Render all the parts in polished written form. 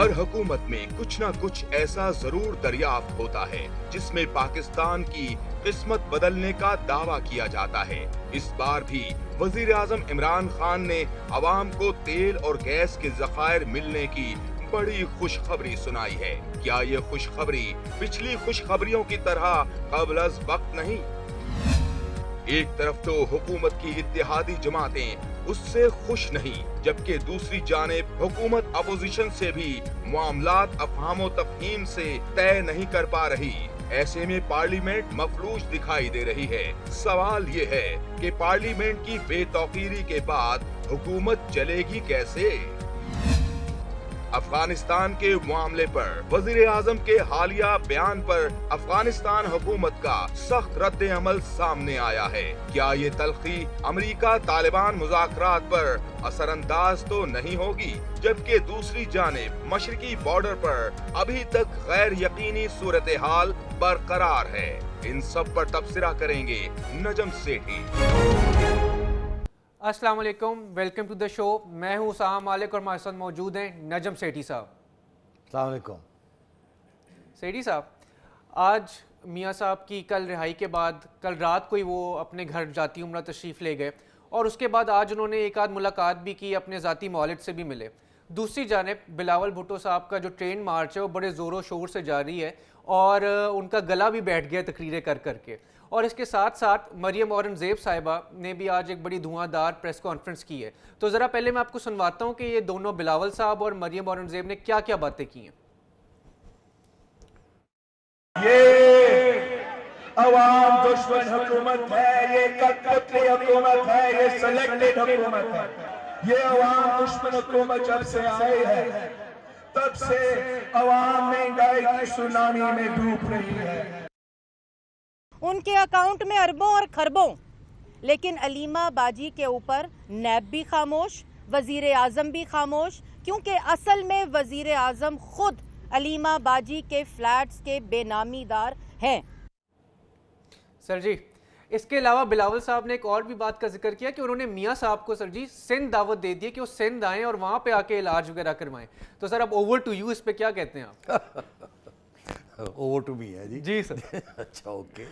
ہر حکومت میں کچھ نہ کچھ ایسا ضرور دریافت ہوتا ہے جس میں پاکستان کی قسمت بدلنے کا دعویٰ کیا جاتا ہے۔ اس بار بھی وزیر اعظم عمران خان نے عوام کو تیل اور گیس کے ذخائر ملنے کی بڑی خوشخبری سنائی ہے۔ کیا یہ خوشخبری پچھلی خوشخبریوں کی طرح قبل از وقت نہیں؟ ایک طرف تو حکومت کی اتحادی جماعتیں اس سے خوش نہیں، جبکہ دوسری جانب حکومت اپوزیشن سے بھی معاملات افہام و تفہیم سے طے نہیں کر پا رہی۔ ایسے میں پارلیمنٹ مفلوج دکھائی دے رہی ہے۔ سوال یہ ہے کہ پارلیمنٹ کی بے توقیری کے بعد حکومت چلے گی کیسے؟ افغانستان کے معاملے پر وزیر اعظم کے حالیہ بیان پر افغانستان حکومت کا سخت رد عمل سامنے آیا ہے۔ کیا یہ تلخی امریکہ طالبان مذاکرات پر اثر انداز تو نہیں ہوگی؟ جبکہ دوسری جانب مشرقی بارڈر پر ابھی تک غیر یقینی صورتحال برقرار ہے۔ ان سب پر تبصرہ کریں گے نجم سیٹھی۔ السلام علیکم، ویلکم ٹو دا شو۔ میں ہوں اسامہ مالک اور ہمارے ساتھ موجود ہیں نجم سیٹھی صاحب۔ السلام علیکم۔ سیٹھی صاحب، آج میاں صاحب کی کل رہائی کے بعد کل رات کو ہی وہ اپنے گھر ذاتی عمرہ تشریف لے گئے، اور اس کے بعد آج انہوں نے ایک آدھ ملاقات بھی کی، اپنے ذاتی مولد سے بھی ملے۔ دوسری جانب بلاول بھٹو صاحب کا جو ٹرین مارچ ہے وہ بڑے زور و شور سے جاری ہے، اور ان کا گلا بھی بیٹھ گیا تقریریں کر کر کے۔ اور اس کے ساتھ ساتھ مریم اورنگزیب صاحبہ نے بھی آج ایک بڑی دھواں دار پریس کانفرنس کی ہے۔ تو ذرا پہلے میں آپ کو سنواتا ہوں کہ یہ دونوں بلاول صاحب اور مریم اورنگزیب نے کیا کیا باتیں کی ہیں۔ یہ عوام دشمن حکومت ہے، یہ کٹپتلی حکومت ہے، یہ سلیکٹڈ حکومت ہے۔ یہ عوام دشمن حکومت جب سے آئی ہے تب سے عوام مہنگائی کی سونامی میں ڈوب رہی ہے۔ ان کے اکاؤنٹ میں اربوں اور خربوں، لیکن علیمہ باجی کے اوپر نیب بھی خاموش، وزیر اعظم بھی خاموش، کیونکہ اصل میں وزیر اعظم خود علیمہ باجی کے فلیٹس کے بے نامی دار ہیں۔ سر جی، اس کے علاوہ بلاول صاحب نے ایک اور بھی بات کا ذکر کیا کہ انہوں نے میاں صاحب کو سر جی سندھ دعوت دے دی کہ وہ سندھ آئیں اور وہاں پہ آ کے علاج وغیرہ کروائیں۔ تو سر اب اوور ٹو یو، اس پہ کیا کہتے ہیں آپ؟ اوور ٹو می ہے جی؟ جی سر۔ اچھا اوکے۔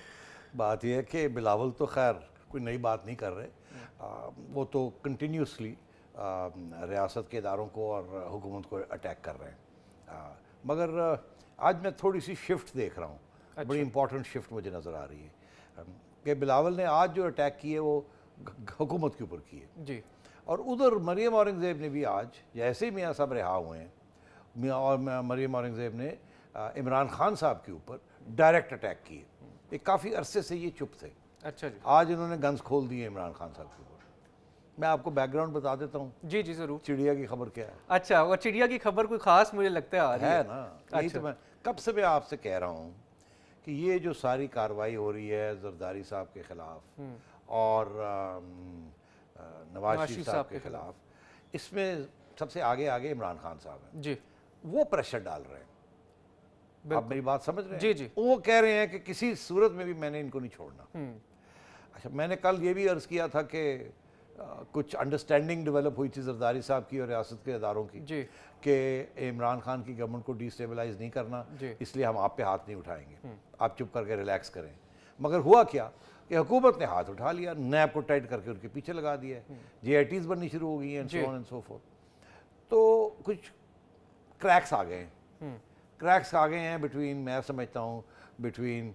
بات یہ ہے کہ بلاول تو خیر کوئی نئی بات نہیں کر رہے، وہ تو کنٹینیوسلی ریاست کے اداروں کو اور حکومت کو اٹیک کر رہے ہیں، مگر آج میں تھوڑی سی شفٹ دیکھ رہا ہوں، بڑی امپورٹنٹ شفٹ مجھے نظر آ رہی ہے کہ بلاول نے آج جو اٹیک کیے وہ حکومت کے اوپر کیے جی، اور ادھر مریم اورنگزیب نے بھی آج جیسے ہی میاں صاحب رہا ہوئے ہیں، اور مریم اورنگزیب نے عمران خان صاحب کے اوپر ڈائریکٹ اٹیک کیے۔ ایک کافی عرصے سے یہ چپ تھے، اچھا جی، آج انہوں نے گنز کھول دیے عمران خان صاحب کے اوپر۔ میں آپ کو بیک گراؤنڈ بتا دیتا ہوں، جی جی ضرور۔ چڑیا کی خبر کیا ہے؟ اچھا، وہ چڑیا کی خبر کوئی خاص مجھے لگتا ہے آ رہی ہے نا، یہی تو میں کب سے میں آپ سے کہہ رہا ہوں کہ یہ جو ساری کارروائی ہو رہی ہے زرداری صاحب کے خلاف اور نواز شریف صاحب کے خلاف، اس میں سب سے آگے عمران خان صاحب ہیں جی، وہ پریشر ڈال رہے ہیں۔ آپ میری بات سمجھ رہے ہیں؟ جی جی، وہ کہہ رہے ہیں کہ کسی صورت میں بھی میں نے ان کو نہیں چھوڑنا۔ اچھا، میں نے کل یہ بھی عرض کیا تھا کہ کچھ انڈرسٹینڈنگ ڈیولپ ہوئی تھی زرداری صاحب کی اور ریاست کے اداروں کی جی، کہ عمران خان کی گورنمنٹ کو ڈی اسٹیبلائز نہیں کرنا، اس لیے ہم آپ پہ ہاتھ نہیں اٹھائیں گے، آپ چپ کر کے ریلیکس کریں۔ مگر ہوا کیا کہ حکومت نے ہاتھ اٹھا لیا، نیب کو ٹائٹ کر کے ان کے پیچھے لگا دیا ہے، جے آئی ٹیز بننی شروع ہو گئی ہیں، سو آن اینڈ سو فورتھ۔ تو کچھ کریکس آ گئے ہیں، کریکس آ گئے ہیں بٹوین، میں سمجھتا ہوں بٹوین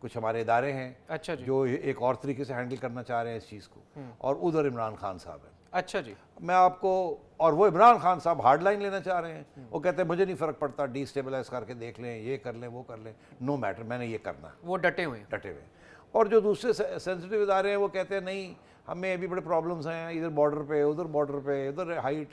کچھ ہمارے ادارے ہیں اچھا جی، جو ایک اور طریقے سے ہینڈل کرنا چاہ رہے ہیں اس چیز کو، اور ادھر عمران خان صاحب ہیں۔ اچھا جی، میں آپ کو، اور وہ عمران خان صاحب ہارڈ لائن لینا چاہ رہے ہیں، وہ کہتے ہیں مجھے نہیں فرق پڑتا، ڈی اسٹیبلائز کر کے دیکھ لیں، یہ کر لیں وہ کر لیں، نو میٹر، میں نے یہ کرنا ہے، وہ ڈٹے ہوئے ہیں۔ ڈٹے ہوئے۔ اور جو دوسرے سینسٹیو ادارے ہیں وہ کہتے ہیں نہیں، ہمیں ابھی بڑے پرابلمس ہیں، ادھر بارڈر پہ ادھر ہائی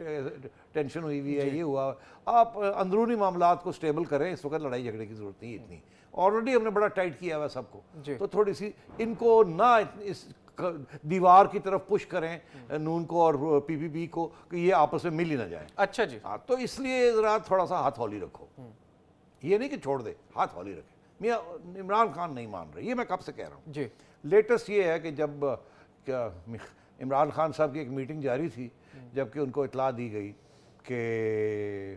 ٹینشن ہوئی ہوئی ہے، یہ ہوا۔ آپ اندرونی معاملات کو سٹیبل کریں، اس وقت لڑائی جھگڑے کی ضرورت نہیں ہے اتنی، آلریڈی ہم نے بڑا ٹائٹ کیا ہوا سب کو، تو تھوڑی سی ان کو نہ اس دیوار کی طرف پش کریں نون کو اور پی پی پی کو کہ یہ آپس میں مل ہی نہ جائیں۔ اچھا جی، ہاں، تو اس لیے ذرا تھوڑا سا ہاتھ ہولی رکھو، یہ نہیں کہ چھوڑ دے، ہاتھ ہولی رکھے۔ میاں عمران خان نہیں مان رہے، یہ میں کب سے کہہ رہا ہوں۔ جی، لیٹسٹ یہ ہے کہ جب عمران خان صاحب کی ایک میٹنگ جاری تھی، جب کہ ان کو اطلاع دی گئی کہ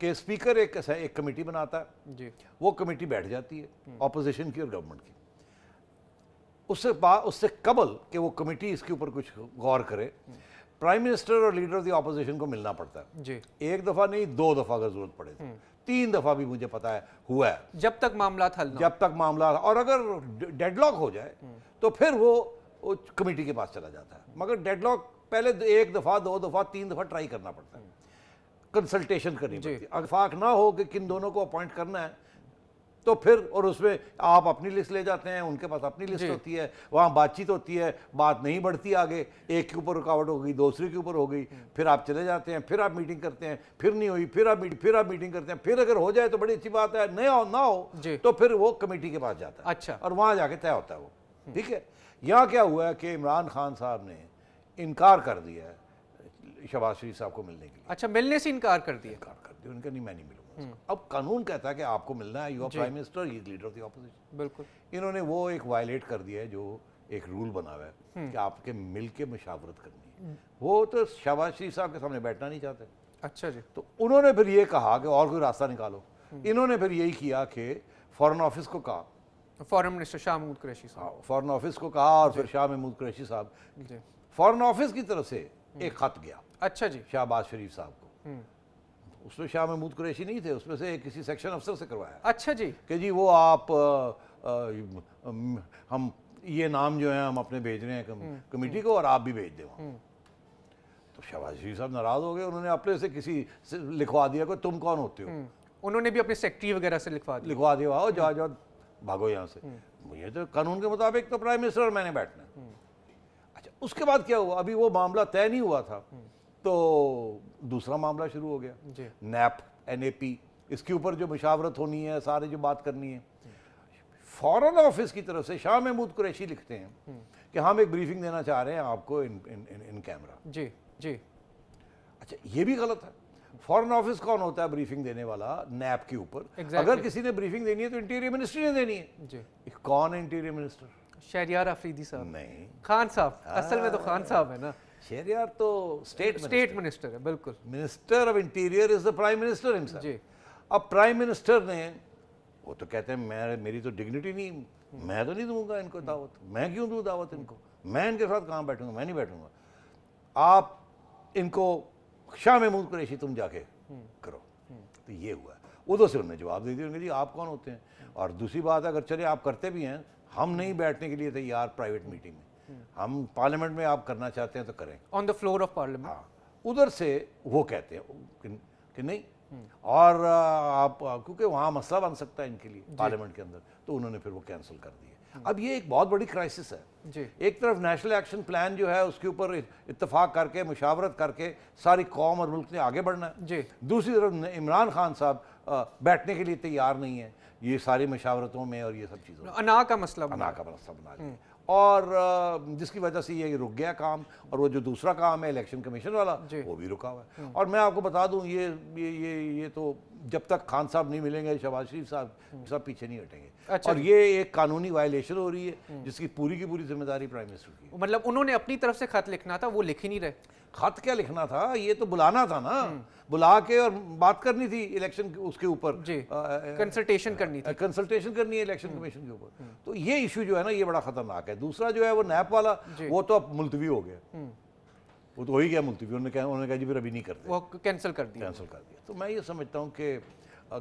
کہ اسپیکر ایک کمیٹی بناتا ہے, جی وہ کمیٹی بیٹھ جاتی ہے اپوزیشن کی اور گورنمنٹ کی. اس سے قبل کہ وہ کمیٹی اس کے اوپر کچھ غور کرے, پرائم منسٹر اور لیڈر آف دی اپوزیشن کو ملنا پڑتا ہے. جی ایک دفعہ نہیں, 2 دفعہ اگر ضرورت پڑے, 3 دفعہ بھی مجھے پتا ہے ہوا ہے, جب تک معاملات حل نہ ہو. جب تک معاملہ, اور اگر ڈیڈ لاک ہو جائے تو پھر وہ کمیٹی کے پاس چلا جاتا ہے. مگر ڈیڈ لاک پہلے 1 دفعہ 2 دفعہ 3 دفعہ ٹرائی کرنا پڑتا ہے, کنسلٹیشن کرنی پڑتی ہے. اتفاق نہ ہو کہ کن دونوں کو اپوائنٹ کرنا ہے تو پھر, اور اس میں آپ اپنی لسٹ لے جاتے ہیں, ان کے پاس اپنی لسٹ ہوتی ہے, وہاں بات چیت ہوتی ہے, بات نہیں بڑھتی آگے, ایک کے اوپر رکاوٹ ہو گئی, دوسرے کے اوپر ہو گئی, پھر آپ چلے جاتے ہیں, پھر آپ میٹنگ کرتے ہیں, پھر نہیں ہوئی, پھر آپ میٹنگ کرتے ہیں, پھر اگر ہو جائے تو بڑی اچھی بات ہے, نہ ہو تو پھر وہ کمیٹی کے پاس جاتا ہے. اچھا, اور وہاں جا کے طے ہوتا ہے وہ. ٹھیک ہے, یہاں کیا ہوا ہے کہ عمران خان صاحب نے انکار کر دیا ہے شہباز شریف صاحب کو ملنے کے لیے. اچھا, ملنے سے انکار کر دیا. ان کا نہیں, میں نہیں ملوں گا. اب قانون کہتا ہے کہ آپ کو ملنا ہے, you are prime minister, he is leader of the opposition. بالکل. انہوں نے وہ ایک وائلیٹ کر دیا ہے, جو ایک رول بنا ہوا ہے کہ آپ کے مل کے مشاورت کرنی ہے. وہ تو شہباز شریف صاحب کے سامنے بیٹھنا نہیں چاہتے. اچھا جی. تو انہوں نے پھر یہ کہا کہ اور کوئی راستہ نکالو. انہوں نے پھر یہی کیا کہ فارن آفس کو کہا, فارن منسٹر شاہ محمود قریشی صاحب, فارن آفس کو کہا, اور پھر شاہ محمود قریشی صاحب, فارن آفس کی طرف سے ایک خط گیا. اچھا جی. شہباز شریف صاحب کو. اس میں شاہ محمود قریشی نہیں تھے, اس میں سے کسی سیکشن افسر سے کروایا. اچھا جی. کہ جی وہ آپ ہم یہ نام جو ہیں ہم اپنے بھیج رہے ہیں کمیٹی کو, اور آپ بھی بھیج دیں. تو شہباز شریف صاحب ناراض ہو گئے, انہوں نے اپنے سے کسی سے لکھوا دیا کہ تم کون ہوتے ہو. انہوں نے بھی اپنے سیکٹری وغیرہ سے لکھوا دیا, آؤ جاؤ بھاگو یہاں سے. یہ تو قانون کے مطابق تو پرائم منسٹر اور میں نے بیٹھنا ہے. اچھا, اس کے بعد کیا ہوا, ابھی وہ معاملہ طے نہیں ہوا تھا تو دوسرا معاملہ شروع ہو گیا. نیپ, NAP, اس کے اوپر جو مشاورت ہونی ہے, سارے جو بات کرنی ہے. فارن آفس کی طرف سے شاہ محمود قریشی لکھتے ہیں کہ ہم ایک بریفنگ دینا چاہ رہے ہیں آپ کو ان کیمرہ. جی جی. اچھا, یہ بھی غلط ہے. فارن آفس کون ہوتا ہے بریفنگ دینے والا نیپ کے اوپر؟ اگر کسی نے بریفنگ دینی ہے تو انٹیریئر منسٹری نے دینی ہے. جی. کون ہے انٹیریئر منسٹر؟ شہریار آفریدی صاحب. نہیں, خان صاحب, اصل میں تو خان صاحب ہے نا. شہریار تو اسٹیٹ منسٹر ہے. بالکل. Minister of interior is the prime minister himself. جی. اب پرائم منسٹر نے, وہ تو کہتے ہیں میری تو ڈگنیٹی نہیں, میں تو نہیں دوں گا ان کو دعوت. میں کیوں دوں دعوت ان کو, میں ان کے ساتھ کہاں بیٹھوں گا, میں نہیں بیٹھوں گا. آپ ان کو شاہ محمود قریشی تم جا کے کرو. تو یہ ہوا. ادھر سے انہوں نے جواب دے دیا کہ جی آپ کون ہوتے ہیں. اور دوسری بات, اگر چلے آپ کرتے بھی ہیں, ہم نہیں بیٹھنے کے لیے تیار پرائیویٹ میٹنگ میں, ہم پارلیمنٹ میں آپ کرنا چاہتے ہیں تو کریں, آن دا فلور آف پارلیمنٹ. ہاں, ادھر سے وہ کہتے ہیں کہ نہیں, اور آپ کیونکہ وہاں مسئلہ بن سکتا ہے ان کے لیے پارلیمنٹ کے اندر, تو انہوں نے پھر وہ کینسل کر دیے. اب یہ ایک بہت بڑی کرائسس ہے. جی. ایک طرف نیشنل ایکشن پلان جو ہے اس کے اوپر اتفاق کر کے, مشاورت کر کے ساری قوم اور ملک نے آگے بڑھنا ہے. جی. دوسری طرف عمران خان صاحب بیٹھنے کے لیے تیار نہیں ہیں یہ ساری مشاورتوں میں اور یہ سب چیزوں میں. انا کا مسئلہ بنا لیا, اور جس کی وجہ سے یہ رک گیا کام. اور وہ جو دوسرا کام ہے الیکشن کمیشن والا, وہ بھی رکا ہوا ہے. اور میں آپ کو بتا دوں, یہ تو جب تک خان صاحب نہیں ملیں گے, شہباز شریف صاحب پیچھے نہیں ہٹیں گے. اور یہ ایک قانونی وائلیشن ہو رہی ہے جس کی پوری ذمہ داری پرائم منسٹر کی. مطلب انہوں نے اپنی طرف سے خط لکھنا تھا, وہ لکھ ہی نہیں رہے. خط کیا لکھنا تھا, یہ تو بلانا تھا نا, بلا کے اور بات کرنی تھی الیکشن اس کے اوپر. جی. کنسلٹیشن کرنی تھی. کنسلٹیشن کرنی ہے الیکشن کمیشن کے اوپر. تو یہ ایشو جو ہے نا, یہ بڑا خطرناک ہے. دوسرا جو ہے وہ نیپ والا, وہ تو اب ملتوی ہو گیا. وہ تو ہو ہی گیا ملتوی. انہوں نے کہا جی پھر ابھی نہیں کرتے, وہ کینسل کر دیا. تو میں یہ سمجھتا ہوں کہ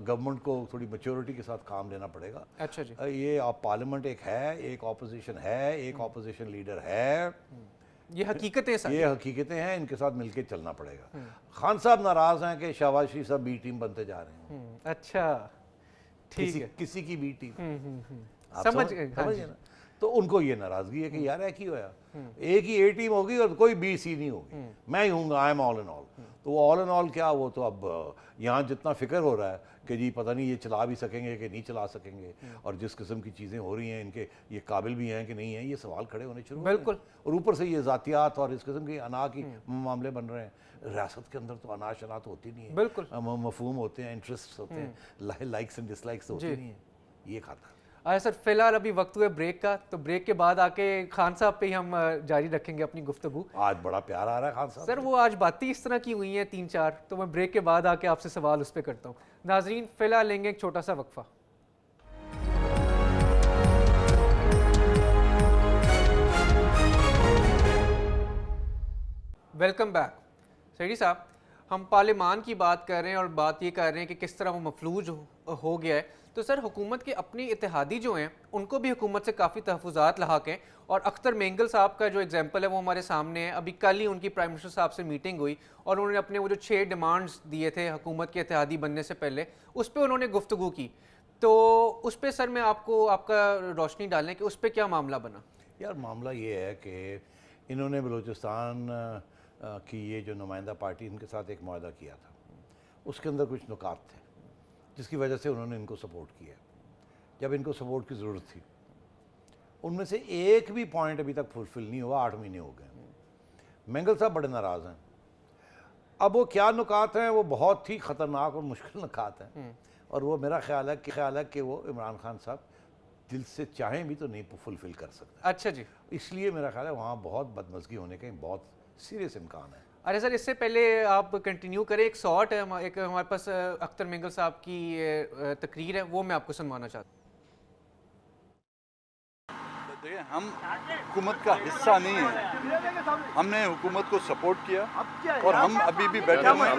گورنمنٹ کو تھوڑی میچورٹی کے ساتھ کام لینا پڑے گا. اچھا جی. یہ پارلیمنٹ ایک ہے, ایک اپوزیشن ہے, ایک اپوزیشن لیڈر ہے. یہ حقیقتیں یہ حقیقتیں ہیں, ان کے ساتھ مل کے چلنا پڑے گا. خان صاحب ناراض ہیں کہ شہباز شریف صاحب بی ٹیم بنتے جا رہے ہیں. اچھا, ٹھیک ہے. کسی کی بی ٹیم, سمجھ گئے نا. تو ان کو یہ ناراضگی ہے کہ یار ایک ہی ہوا, ایک ہی اے ٹیم ہوگی اور کوئی بی سی نہیں ہوگی, میں ہی ہوں گا, آئی ایم آل ان آل. تو وہ آل ان آل کیا, وہ تو اب یہاں جتنا فکر ہو رہا ہے کہ جی پتہ نہیں یہ چلا بھی سکیں گے کہ نہیں چلا سکیں گے, اور جس قسم کی چیزیں ہو رہی ہیں ان کے, یہ قابل بھی ہیں کہ نہیں ہیں, یہ سوال کھڑے ہونے شروع ہوئے. بالکل. اور اوپر سے یہ ذاتیات اور اس قسم کی انا کی معاملے بن رہے ہیں. ریاست کے اندر تو انا شنا تو ہوتی نہیں ہے. بالکل. مفہوم ہوتے ہیں, انٹرسٹ ہوتے ہیں, لائکس اینڈ ڈس لائکس ہوتی نہیں ہیں. یہ کھاتا ہے. آیا سر فی الحال ابھی وقت ہوئے بریک کا, تو بریک کے بعد آ کے خان صاحب پہ ہی ہم جاری رکھیں گے اپنی گفتگو. آج بڑا پیار آ رہا ہے خان صاحب سر وہ آج باتیں اس طرح کی ہوئی ہیں 3-4, تو میں بریک کے بعد آ کے آپ سے سوال اس پہ کرتا ہوں. ناظرین فی الحال لیں گے ایک چھوٹا سا وقفہ. Welcome back. سیٹھی صاحب, ہم پارلیمان کی بات کر رہے ہیں اور بات یہ کر رہے ہیں کہ کس طرح وہ مفلوج ہو گیا ہے. تو سر حکومت کے اپنی اتحادی جو ہیں ان کو بھی حکومت سے کافی تحفظات لاحق ہیں, اور اختر مینگل صاحب کا جو ایگزامپل ہے وہ ہمارے سامنے ہے. ابھی کل ہی ان کی پرائم منسٹر صاحب سے میٹنگ ہوئی اور انہوں نے اپنے وہ جو 6 ڈیمانڈز دیے تھے حکومت کے اتحادی بننے سے پہلے, اس پہ انہوں نے گفتگو کی. تو اس پہ سر میں آپ کو آپ کا روشنی ڈالیں کہ اس پہ کیا معاملہ بنا. یار معاملہ یہ ہے کہ انہوں نے بلوچستان کی یہ جو نمائندہ پارٹی ان کے ساتھ ایک معاہدہ کیا تھا, اس کے اندر کچھ نکات تھے جس کی وجہ سے انہوں نے ان کو سپورٹ کیا. جب ان کو سپورٹ کی ضرورت تھی, ان میں سے ایک بھی پوائنٹ ابھی تک فلفل نہیں ہوا. 8 مہینے ہو گئے. مینگل صاحب بڑے ناراض ہیں. اب وہ کیا نکات ہیں, وہ بہت ہی خطرناک اور مشکل نکات ہیں, اور وہ میرا خیال ہے کہ وہ عمران خان صاحب دل سے چاہیں بھی تو نہیں فلفل کر سکتے. اچھا جی. اس لیے میرا خیال ہے وہاں بہت بدمزگی ہونے کا بہت سیریس امکان ہے. ارے سر اس سے پہلے آپ کنٹینیو کریں, ایک شارٹ ہے ایک ہمارے پاس اختر مینگل صاحب کی تقریر ہے, وہ میں آپ کو سنوانا چاہتا ہوں. دیکھیں, ہم حکومت کا حصہ نہیں ہیں, ہم نے حکومت کو سپورٹ کیا اور ہم ابھی بھی بیٹھے ہوئے ہیں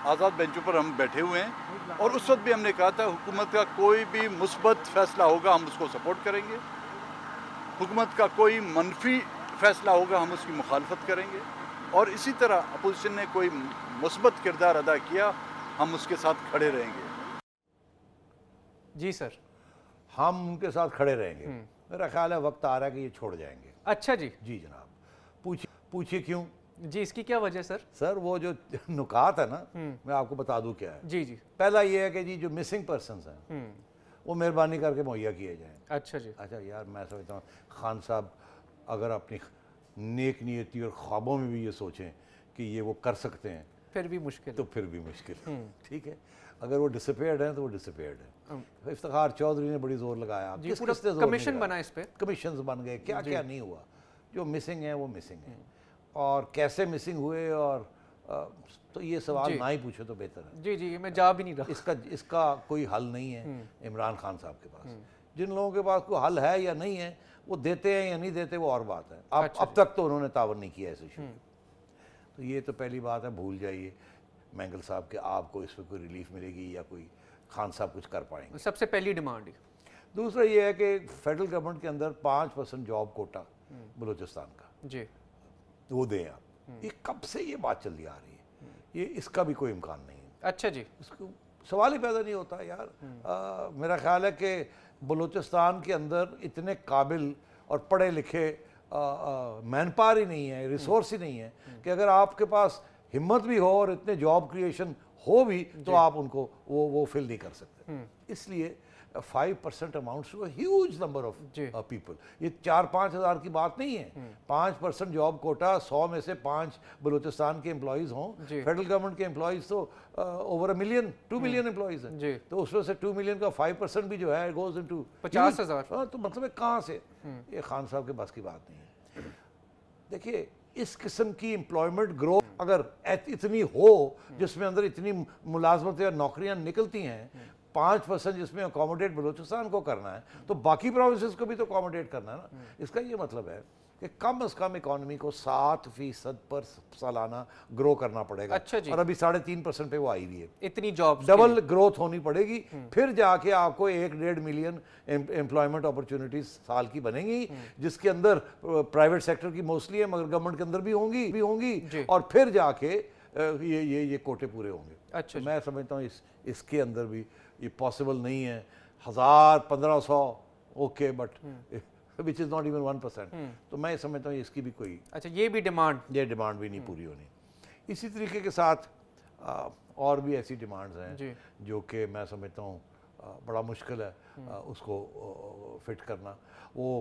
آزاد بینچوں پر ہم بیٹھے ہوئے ہیں. اور اس وقت بھی ہم نے کہا تھا حکومت کا کوئی بھی مثبت فیصلہ ہوگا ہم اس کو سپورٹ کریں گے, حکومت کا کوئی منفی فیصلہ ہوگا ہم اس کی مخالفت کریں گے, اور اسی طرح اپوزیشن نے کوئی مثبت کردار ادا کیا ہم اس کے ساتھ کھڑے رہیں گے. جی سر. ہم ان کے ساتھ کھڑے رہیں گے. میرا خیال ہے وقت آ رہا ہے کہ یہ چھوڑ جائیں گے. اچھا جی. جی جناب, پوچھیے کیوں. جی اس کی کیا وجہ سر؟ سر وہ جو نکات ہے نا, میں آپ کو بتا دوں کیا ہے. جی جی. پہلا یہ ہے کہ جی جو مسنگ پرسنز ہیں وہ مہربانی کر کے مہیا کیے جائیں. اچھا جی. اچھا یار, میں سمجھتا ہوں خان صاحب اگر اپنی نیک نیتی اور خوابوں میں بھی یہ سوچیں کہ یہ وہ کر سکتے ہیں, پھر بھی مشکل, تو پھر بھی مشکل. ٹھیک ہے, اگر وہ ڈسپیئرڈ ہیں تو وہ ڈسپیئرڈ ہیں. افتخار چودھری نے بڑی زور لگایا, کمیشن بنا اس پہ, کمیشنز بن گئے, کیا کیا نہیں ہوا. جو مسنگ ہیں وہ مسنگ ہیں, اور کیسے مسنگ ہوئے اور تو یہ سوال نہ ہی پوچھو تو بہتر ہے. جی جی, میں جا بھی نہیں رہا. اس کا کوئی حل نہیں ہے عمران خان صاحب کے پاس. جن لوگوں کے پاس کوئی حل ہے یا نہیں ہے, وہ دیتے ہیں یا نہیں دیتے وہ اور بات ہے. اب تک تو انہوں نے تعاون نہیں کیا اس ایشو میں. تو یہ تو پہلی بات ہے, بھول جائیے مینگل صاحب کہ آپ کو اس میں کوئی ریلیف ملے گی یا کوئی خان صاحب کچھ کر پائیں گے. سب سے پہلی ڈیمانڈ. دوسرا یہ ہے کہ فیڈرل گورنمنٹ کے اندر 5% جاب کوٹا بلوچستان کا جی وہ دیں آپ. یہ کب سے یہ بات چلی آ رہی ہے, یہ اس کا بھی کوئی امکان نہیں ہے. اچھا جی. اس کو سوال ہی پیدا نہیں ہوتا یار. میرا خیال ہے کہ بلوچستان کے اندر اتنے قابل اور پڑھے لکھے مین پاور ہی نہیں ہے, ریسورس ہی نہیں ہے کہ اگر آپ کے پاس ہمت بھی ہو اور اتنے جاب کریشن ہو بھی تو آپ ان کو وہ فل نہیں کر سکتے. اس لیے 5% amounts to a huge number of people. یہ 4-5 ہزار کی بات نہیں ہے. 5% جاب کوٹا, 100 میں سے 5 بلوچستان کے امپلائیز ہوں. فیڈرل گورنمنٹ کے امپلائیز تو اوور 1 ملین 2 ملین امپلائیز ہیں. تو اس میں سے 2 ملین کا 5% بھی جو ہے goes into 50,000. تو مطلب ہے کہاں سے, یہ خان صاحب کے بس کی بات نہیں ہے. دیکھیے اس قسم کی امپلائمنٹ گروتھ اگر اتنی ہو جس میں اندر اتنی ملازمتیں اور نوکریاں نکلتی ہیں, 5% جس میں اکوموڈیٹ بلوچستان کو کرنا ہے تو باقی پروونسز کو بھی تو اکوموڈیٹ کرنا ہے نا. اس کا یہ مطلب ہے کہ کم از کم اکانومی کو 7% پر سالانہ گرو کرنا پڑے گا. اچھا جی. اور ابھی 3.5% پہ وہ آئی ہوئی ہے. اتنی جاب ڈبل گروتھ ہونی پڑے گی, پھر جا کے آپ کو 1-1.5 ملین امپلائمنٹ اپرچونٹیز سال کی بنیں گی, جس کے اندر پرائیویٹ سیکٹر کی موسٹلی ہے مگر گورنمنٹ کے اندر بھی ہوں گی اور پھر جا کے یہ کوٹے پورے ہوں گے. اچھا. میں سمجھتا ہوں اس کے اندر بھی یہ پاسبل نہیں ہے. 1000-1500 okay, but which is not even 1%. تو میں سمجھتا ہوں اس کی بھی کوئی, اچھا یہ بھی ڈیمانڈ بھی نہیں پوری ہونی. اسی طریقے کے ساتھ اور بھی ایسی ڈیمانڈز ہیں جو کہ میں سمجھتا ہوں بڑا مشکل ہے اس کو فٹ کرنا. وہ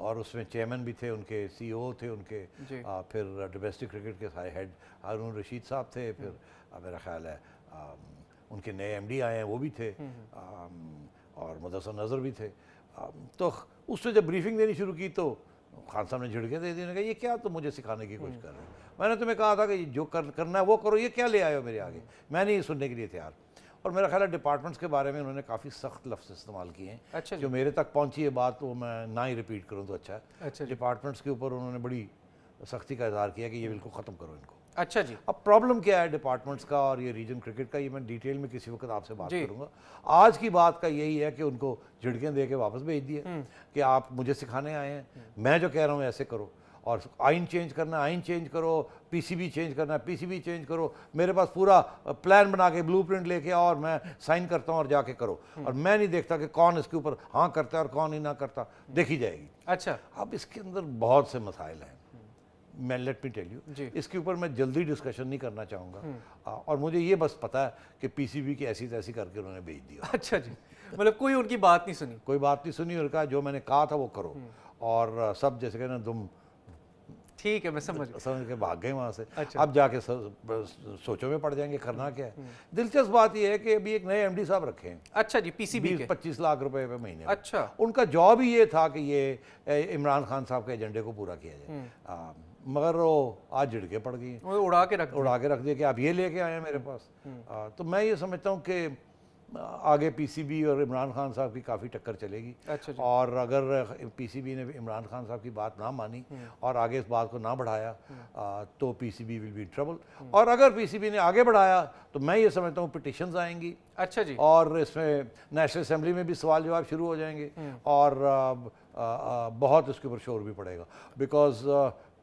اور اس میں چیئرمین بھی تھے ان کے, سی او تھے ان کے, جی. پھر ڈومیسٹک کرکٹ کے سارے ہیڈ ہارون رشید صاحب تھے, پھر میرا خیال ہے ان کے نئے ایم ڈی آئے ہیں وہ بھی تھے, اور مدثر نظر بھی تھے. تو اس نے جب بریفنگ دینی شروع کی تو خان صاحب نے جھڑکیں دے دی, نے کہا یہ کیا تم مجھے سکھانے کی کوشش کر رہے ہو, میں نے تمہیں کہا تھا کہ جو کرنا ہے وہ کرو, یہ کیا لے آئے ہو میرے آگے, میں نہیں سننے کے لیے تیار. اور میرا خیال ہے ڈپارٹمنٹس کے بارے میں انہوں نے کافی سخت لفظ استعمال کیے ہیں, جو میرے تک پہنچی ہے بات وہ میں نہ ہی ریپیٹ کروں تو اچھا ہے. ڈپارٹمنٹس کے اوپر انہوں نے بڑی سختی کا اظہار کیا کہ یہ بالکل ختم کرو ان کو. اچھا جی. اب پرابلم کیا ہے ڈپارٹمنٹس کا اور یہ ریجن کرکٹ کا, یہ میں ڈیٹیل میں کسی وقت آپ سے بات کروں گا. آج کی بات کا یہی ہے کہ ان کو جھڑکیں دے کے واپس بھیج دیا کہ آپ مجھے سکھانے آئے ہیں, میں جو کہہ رہا ہوں ایسے کرو, اور آئین چینج کرنا ہے آئین چینج کرو, پی سی بی چینج کرنا ہے پی سی بی چینج کرو, میرے پاس پورا پلان بنا کے بلو پرنٹ لے کے اور میں سائن کرتا ہوں اور جا کے کرو, اور میں نہیں دیکھتا کہ کون اس کے اوپر ہاں کرتا ہے اور کون ہی نہ کرتا, دیکھی جائے گی. اچھا. اب اس کے اندر بہت سے مسائل ہیں, میں لیٹ می ٹیل یو, اس کے اوپر میں جلدی ڈسکشن نہیں کرنا چاہوں گا, اور مجھے یہ بس پتا ہے کہ پی سی بی کی ایسی تیسی کر کے انہوں نے بھیج دیا. اچھا جی, مطلب کوئی ان کی بات نہیں سنی, کوئی بات نہیں سنی, اور کہا جو میں نے کہا تھا وہ کرو, اور سب جیسے کہنا تم ٹھیک ہے میں سمجھ کے بھاگ گئے وہاں سے. اب جا کے سوچوں میں پڑ جائیں گے کرنا کیا ہے. دلچسپ بات یہ ہے کہ ابھی ایک نئے ایم ڈی صاحب رکھے ہیں. اچھا جی. پی سی بی 25 لاکھ روپے پہ مہینے. اچھا. ان کا جاب ہی یہ تھا کہ یہ عمران خان صاحب کے ایجنڈے کو پورا کیا جائے, مگر وہ آج جھڑکے پڑ گئی, اڑا کے رکھ دیا کہ آپ یہ لے کے آئے ہیں میرے پاس. تو میں یہ سمجھتا ہوں کہ آگے پی سی بی اور عمران خان صاحب کی کافی ٹکر چلے گی. اور اگر پی سی بی نے عمران خان صاحب کی بات نہ مانی اور آگے اس بات کو نہ بڑھایا تو P C B will be in trouble. اور اگر پی سی بی نے آگے بڑھایا تو میں یہ سمجھتا ہوں پٹیشنز آئیں گی. اچھا جی. اور اس میں نیشنل اسمبلی میں بھی سوال جواب شروع ہو جائیں گے, اور بہت اس کے اوپر شور بھی پڑے گا, بیکاز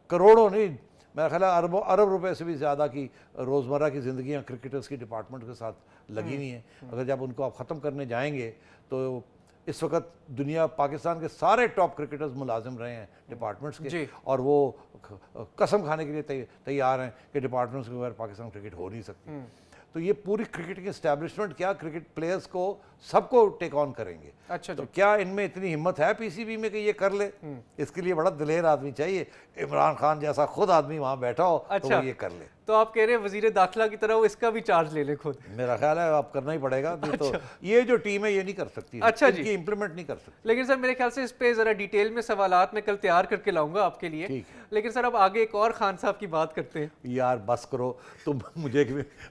کروڑوں نہیں, میرا خیال ہے ارب روپے سے بھی زیادہ کی روزمرہ کی زندگیاں کرکٹرز کی ڈپارٹمنٹ کے ساتھ لگی ہوئی ہیں. اگر جب ان کو آپ ختم کرنے جائیں گے تو اس وقت دنیا پاکستان کے سارے ٹاپ کرکٹرز ملازم رہے ہیں ڈپارٹمنٹس کے, اور وہ قسم کھانے کے لیے تیار ہیں کہ ڈپارٹمنٹس کے بغیر پاکستان کرکٹ ہو نہیں سکتی. تو یہ پوری کرکٹ کی اسٹیبلشمنٹ کیا کرکٹ پلیئرز کو سب کو ٹیک آن کریں گے. اچھا. تو کیا ان میں اتنی ہمت ہے پی سی بی میں کہ یہ کر لے؟ اس کے لیے بڑا دلیر آدمی چاہیے, عمران خان جیسا خود آدمی وہاں بیٹھا ہو تو وہ یہ کر لے. تو آپ کہہ رہے ہیں وزیر داخلہ کی طرح وہ اس کا بھی چارج لے لے خود؟ میرا خیال ہے آپ کرنا ہی پڑے گا. تو یہ جو ٹیم ہے یہ نہیں کر سکتی, اچھا جی, امپلیمنٹ نہیں کر سکتی. لیکن سر میرے خیال سے اس پہ ذرا ڈیٹیل میں سوالات میں کل تیار کر کے لاؤں گا آپ کے لیے. لیکن سر اب آگے ایک اور خان صاحب کی بات کرتے ہیں. یار بس کرو تم, مجھے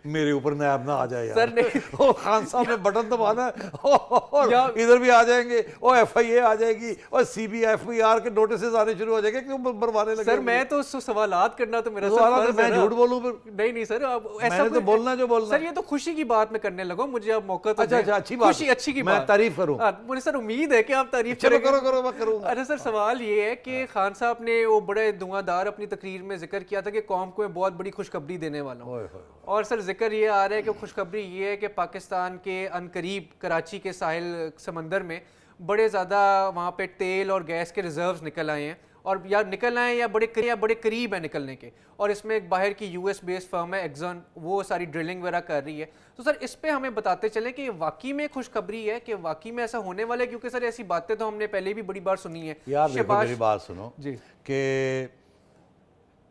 میرے اوپر نیاب نہ آ جائے سر. نہیں, خان صاحب نے بٹن دبانا ادھر بھی آ جائیں گے, اور ایف آئی اے آ جائے گی, اور C B F B R کے نوٹسز آنے شروع ہو جائیں گے, کیوں بروانے لگے. سر میں تو سوالات کرنا تو میرا میں جھوٹ بولوں پھر؟ نہیں سر, ایسا تو بولنا جو بولنا. سر یہ تو خوشی کی بات میں کرنے لگا, مجھے اب موقع تو اچھا اچھی بات, اچھی کی میں تعریف کروں. مجھے سر امید ہے کہ آپ تعریف کرو میں کروں. ارے سر سوال یہ ہے کہ خان صاحب نے وہ بڑے دعا دار اپنی تقریر میں ذکر کیا تھا کہ قوم کو میں بہت بڑی خوشخبری دینے والا ہوں, اور سر ذکر یہ آ رہا ہے کہ خوشخبری یہ ہے کہ پاکستان کے عنقریب کراچی کے ساحل سمندر میں بڑے زیادہ وہاں پہ تیل اور گیس کے ریزروز نکل آئے ہیں, اور یا نکل آئے یا بڑے قریب ہیں نکلنے کے, اور اس میں ایک باہر کی یو ایس بیس فرم ہے ایگزن, وہ ساری ڈرلنگ وغیرہ کر رہی ہے. تو سر اس پہ ہمیں بتاتے چلیں کہ واقعی میں خوشخبری ہے, کہ واقعی میں ایسا ہونے والا ہے, کیونکہ سر ایسی باتیں تو ہم نے پہلے بھی بڑی بار سنی ہیں. یار دیکھو میری بات سنو جی, کہ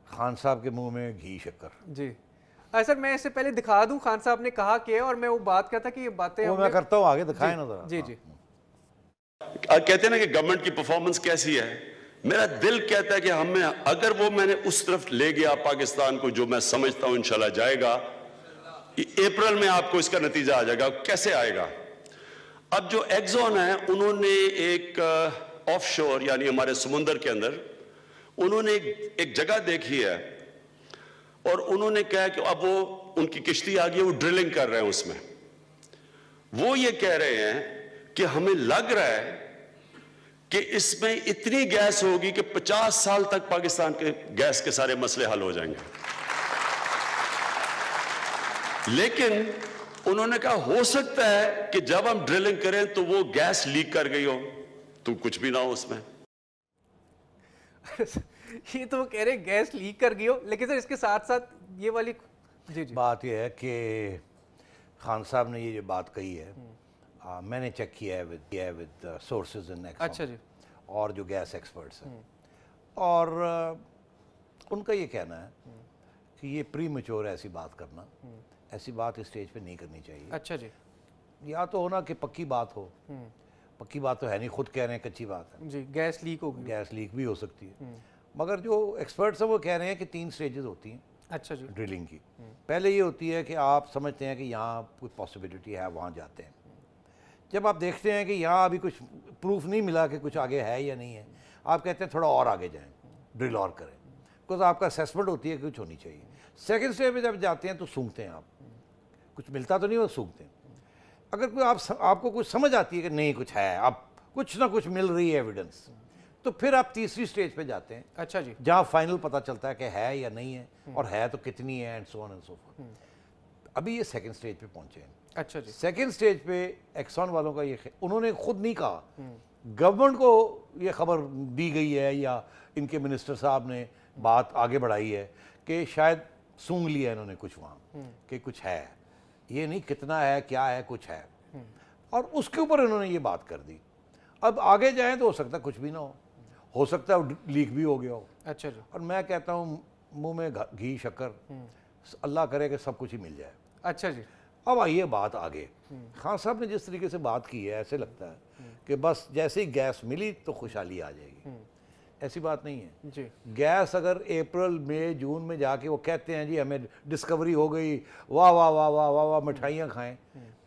خان صاحب کے منہ میں گھی شکر. جی سر میں اس سے پہلے دکھا دوں خان صاحب نے کہا کہ, اور میں وہ بات کہتا کہ یہ باتیں میں کرتا ہوں, آگے دکھائیں نا ذرا. جی جی. کہتے ہیں نا کہ گورنمنٹ کی پرفارمنس کیسی ہے, میرا دل کہتا ہے کہ ہمیں اگر وہ میں نے اس طرف لے گیا پاکستان کو جو میں سمجھتا ہوں انشاءاللہ جائے گا, اپریل میں آپ کو اس کا نتیجہ آ جائے گا. کیسے آئے گا؟ اب جو ایگزون ہے انہوں نے ایک آف شور یعنی ہمارے سمندر کے اندر انہوں نے ایک جگہ دیکھی ہے, اور انہوں نے کہا کہ اب وہ ان کی کشتی آ گئی, وہ ڈرلنگ کر رہے ہیں اس میں. وہ یہ کہہ رہے ہیں کہ ہمیں لگ رہا ہے کہ اس میں اتنی گیس ہوگی کہ 50 سال تک پاکستان کے گیس کے سارے مسئلے حل ہو جائیں گے. لیکن انہوں نے کہا ہو سکتا ہے کہ جب ہم ڈرلنگ کریں تو وہ گیس لیک کر گئی ہو, تو کچھ بھی نہ ہو اس میں. یہ تو وہ کہہ رہے گیس لیک کر گئی ہو, لیکن سر اس کے ساتھ ساتھ یہ والی بات یہ ہے کہ خان صاحب نے یہ جو بات کہی ہے میں نے چیک کیا ہے ود سورسز ان ایکسن. اچھا جی. اور جو گیس ایکسپرٹس ہیں، اور ان کا یہ کہنا ہے کہ یہ پری میچور ایسی بات کرنا، ایسی بات اس اسٹیج پہ نہیں کرنی چاہیے. اچھا جی. یا تو ہونا کہ پکی بات ہو، پکی بات تو ہے نہیں، خود کہہ رہے ہیں کچی بات ہے، جی گیس لیک ہوگی. گیس لیک بھی ہو سکتی ہے. مگر جو ایکسپرٹس ہیں وہ کہہ رہے ہیں کہ 3 سٹیجز ہوتی ہیں اچھا جی. ڈرلنگ کی. پہلے یہ ہوتی ہے کہ آپ سمجھتے ہیں کہ یہاں کوئی پاسبلٹی ہے، وہاں جاتے ہیں. جب آپ دیکھتے ہیں کہ یہاں ابھی کچھ پروف نہیں ملا کہ کچھ آگے ہے یا نہیں ہے، آپ کہتے ہیں تھوڑا اور آگے جائیں، ڈرل اور کریں، بیکاز آپ کا اسیسمنٹ ہوتی ہے کہ کچھ ہونی چاہیے. سیکنڈ اسٹیج پہ جب جاتے ہیں تو سونگتے ہیں، آپ کچھ ملتا تو نہیں، وہ سونگتے ہیں. اگر کوئی آپ کو کچھ سمجھ آتی ہے کہ نہیں کچھ ہے، اب کچھ نہ کچھ مل رہی ہے ایویڈنس، تو پھر آپ تیسری سٹیج پہ جاتے ہیں. اچھا جی. جہاں فائنل پتہ چلتا ہے کہ ہے یا نہیں ہے، اور ہے تو کتنی ہے، and so on and so fourth. ابھی یہ سیکنڈ سٹیج پہ پہنچے ہیں. اچھا جی. سیکنڈ سٹیج پہ ایکسون والوں کا یہ انہوں نے خود نہیں کہا، گورنمنٹ کو یہ خبر دی گئی ہے یا ان کے منسٹر صاحب نے بات آگے بڑھائی ہے کہ شاید سونگ لیا انہوں نے کچھ وہاں کہ کچھ ہے. یہ نہیں کتنا ہے، کیا ہے، کچھ ہے. اور اس کے اوپر انہوں نے یہ بات کر دی. اب آگے جائیں تو ہو سکتا ہے کچھ بھی نہ ہو سکتا ہے لیک بھی ہو گیا ہو. اچھا جی. اور میں کہتا ہوں منہ میں گھی شکر، اللہ کرے کہ سب کچھ ہی مل جائے. اچھا جی. اب آئیے بات آگے. خان صاحب نے جس طریقے سے بات کی ہے، ایسے لگتا ہے کہ بس جیسے ہی گیس ملی تو خوشحالی آ جائے گی. ایسی بات نہیں ہے. جی. گیس اگر اپریل مئی جون میں جا کے وہ کہتے ہیں جی ہمیں ڈسکوری ہو گئی، واہ واہ واہ واہ واہ واہ مٹھائیاں کھائیں،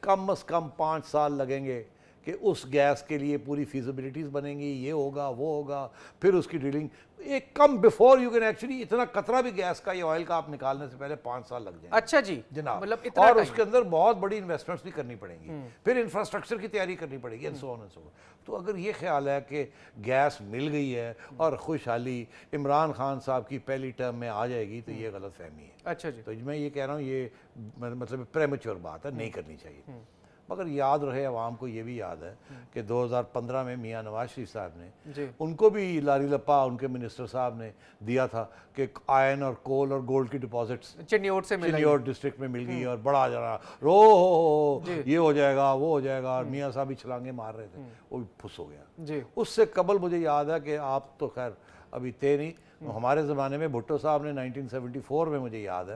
کم از کم 5 سال لگیں گے کہ اس گیس کے لیے پوری فیزیبلٹیز بنیں گی، یہ ہوگا وہ ہوگا، پھر اس کی ڈرلنگ. ایک کم بیفور یو کین ایکچولی اتنا قطرہ بھی گیس کا یا آئل کا آپ نکالنے سے پہلے 5 سال لگ جائیں. اچھا جی. جناب، مطلب اتنا اور اس کے اندر بہت بڑی انویسٹمنٹس بھی کرنی پڑیں گی، پھر انفراسٹرکچر کی تیاری کرنی پڑے گی، and so on and so fourth. تو اگر یہ خیال ہے کہ گیس مل گئی ہے اور خوشحالی عمران خان صاحب کی پہلی ٹرم میں آ جائے گی تو یہ غلط فہمی ہے. اچھا جی. تو میں یہ کہہ رہا ہوں یہ مطلب پریمیچور بات ہے، نہیں کرنی چاہیے. مگر یاد رہے عوام کو، یہ بھی یاد ہے کہ 2015 میں میاں نواز شریف صاحب نے ان کو بھی لاری لپا ان کے منسٹر صاحب نے دیا تھا کہ آئرن اور کول اور گولڈ کی ڈپازٹس چنیوٹ ڈسٹرکٹ میں مل گئی، اور بڑا جنا رو ہو یہ ہو جائے گا وہ ہو جائے گا، اور میاں صاحب بھی چھلانگے مار رہے تھے، وہ بھی پھس ہو گیا. اس سے قبل مجھے یاد ہے کہ آپ تو خیر ابھی تھے نہیں، ہمارے زمانے میں بھٹو صاحب نے 1974 میں مجھے یاد ہے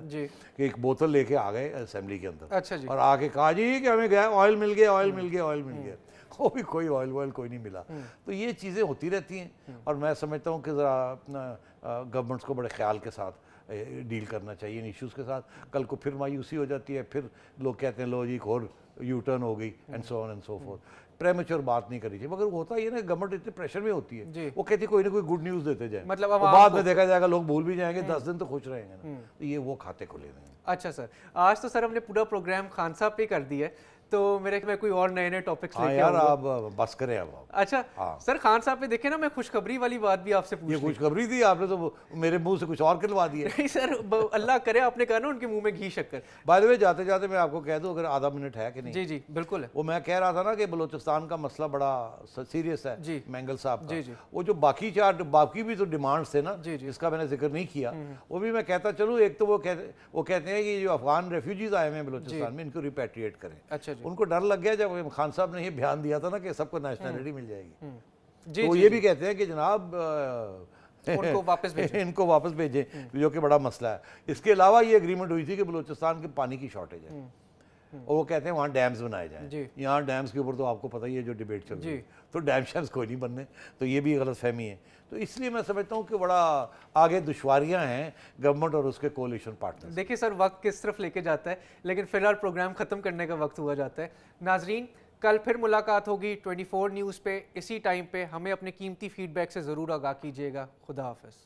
کہ ایک بوتل لے کے آ گئے اسمبلی کے اندر، اور آ کے کہا جی کہ ہمیں آئل مل گیا، آئل مل گیا، آئل مل گیا. وہ بھی کوئی آئل وائل کوئی نہیں ملا. تو یہ چیزیں ہوتی رہتی ہیں، اور میں سمجھتا ہوں کہ ذرا اپنا گورنمنٹس کو بڑے خیال کے ساتھ ڈیل کرنا چاہیے ان ایشوز کے ساتھ. کل کو پھر مایوسی ہو جاتی ہے، پھر لوگ کہتے ہیں لو جی ایک اور یو ٹرن ہو گئی، and so on and so forth. Premature بات نہیں کرنی چاہیے. مگر ہوتا یہ نا گورنمنٹ اتنے پریشر میں ہوتی ہے، وہ کہتی ہے کوئی نہ کوئی گڈ نیوز دیتے جائیں، مطلب بعد میں دیکھا جائے گا لوگ بھول بھی جائیں گے، 10 دن تو خوش رہیں گے نا. تو یہ وہ کھاتے کھلے ہوئے ہیں. اچھا سر، آج تو سر ہم نے پورا پروگرام خان صاحب پہ کر دیا ہے، تو میرے میں کوئی اور نئے ٹاپکس لے کے یار آپ بس کریں اب. اچھا سر، خان صاحب پہ دیکھیں نا، میں خوشخبری والی بات بھی آپ سے یہ خوشخبری تھی، آپ نے تو میرے منہ سے کچھ اور کھلوا دیا. نہیں سر، اللہ کرے آپ نے کہا نا ان کے منہ میں گھی شکر. بائی دی وے جاتے جاتے میں آپ کو کہہ دوں اگر آدھا منٹ ہے کہ نہیں. جی جی بالکل ہے. وہ میں کہہ رہا تھا نا کہ بلوچستان کا مسئلہ بڑا سیریس ہے مینگل صاحب کا. وہ جو باقی بھی تو ڈیمانڈس تھے نا، جس کا میں نے ذکر نہیں کیا، وہ بھی میں کہتا چلوں. ایک تو وہ کہتے ہیں کہ جو افغان ریفیوجیز آئے ہیں بلوچستان میں، ان کو ریپیٹریٹ کریں. ان کو ڈر لگ گیا جب خان صاحب نے یہ بیان دیا تھا نا کہ سب کو نیشنلٹی مل جائے گی. تو وہ یہ بھی کہتے ہیں کہ جناب ان کو واپس بھیجیں، جو کہ بڑا مسئلہ ہے. اس کے علاوہ یہ اگریمنٹ ہوئی تھی کہ بلوچستان کے پانی کی شارٹیج ہے، اور وہ کہتے ہیں وہاں ڈیمز بنائے جائیں. یہاں ڈیمز کے اوپر تو آپ کو پتہ ہی ہے جو ڈیبیٹ چل رہی ہے، تو ڈیم شیمز کوئی نہیں بننے. تو یہ بھی غلط فہمی ہے. تو اس لیے میں سمجھتا ہوں کہ بڑا آگے دشواریاں ہیں گورنمنٹ اور اس کے کولیشن پارٹنر. دیکھیے سر، وقت کس طرف لے کے جاتا ہے، لیکن فی الحال پروگرام ختم کرنے کا وقت ہوا جاتا ہے. ناظرین، کل پھر ملاقات ہوگی 24 نیوز پہ اسی ٹائم پہ. ہمیں اپنے قیمتی فیڈ بیک سے ضرور آگاہ کیجیے گا. خدا حافظ.